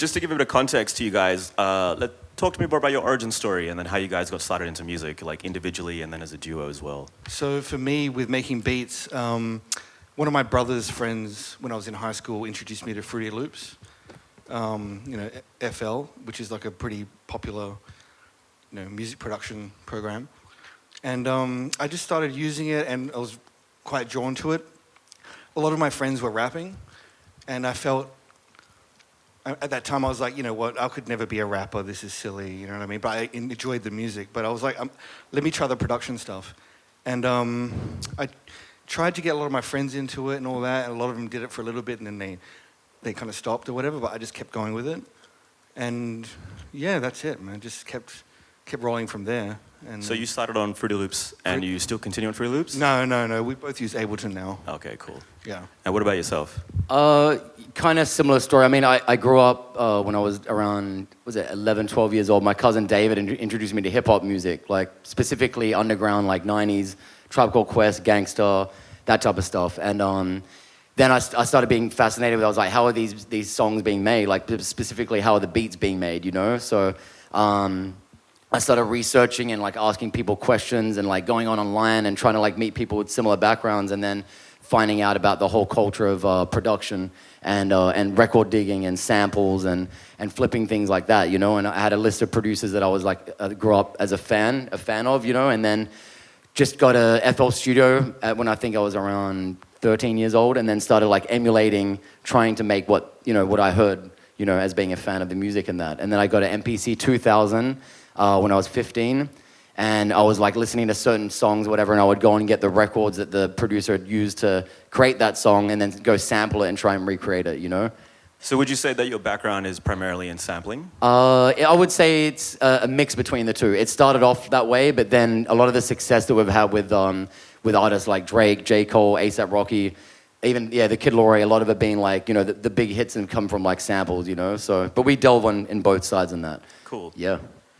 just to give a bit of context to you guys, talk to me more about your origin story and then how you guys got started into music, like individually and then as a duo as well. So for me, with making beats, one of my brother's friends when I was in high school introduced me to Fruity Loops, FL, which is like a pretty popular, music production program. And I just started using it and I was quite drawn to it. A lot of my friends were rapping and I felt, at that time I was like, you know what, I could never be a rapper, this is silly, you know what I mean? But I enjoyed the music, but I was like, let me try the production stuff. And I tried to get a lot of my friends into it and all that, and a lot of them did it for a little bit and then they kind of stopped or whatever, but I just kept going with it. And yeah, that's it, man, just kept rolling from there. And so you started on Fruity Loops and you still continue on Fruity Loops? No, we both use Ableton now. Okay, cool. Yeah. And what about yourself? Kind of similar story. I mean, I grew up when I was around, 11, 12 years old. My cousin David introduced me to hip-hop music, like specifically underground, like 90s, Tribe Called Quest, Gangsta, that type of stuff. And then I started being fascinated with, I was like, how are these songs being made? Like specifically, how are the beats being made, So I started researching and like asking people questions and like going online and trying to like meet people with similar backgrounds and then finding out about the whole culture of production and record digging and samples and flipping things like that, And I had a list of producers that I was like, grew up as a fan of, and then just got a FL Studio when I think I was around 13 years old and then started like emulating, trying to make what I heard, as being a fan of the music and that. And then I got an MPC 2000 when I was 15. And I was like listening to certain songs, whatever, and I would go and get the records that the producer had used to create that song and then go sample it and try and recreate it, So would you say that your background is primarily in sampling? I would say it's a mix between the two. It started off that way, but then a lot of the success that we've had with artists like Drake, J. Cole, A$AP Rocky, even, the Kid Laroi, a lot of it being like, the big hits have come from like samples, So, but we delve in both sides in that. Cool. Yeah.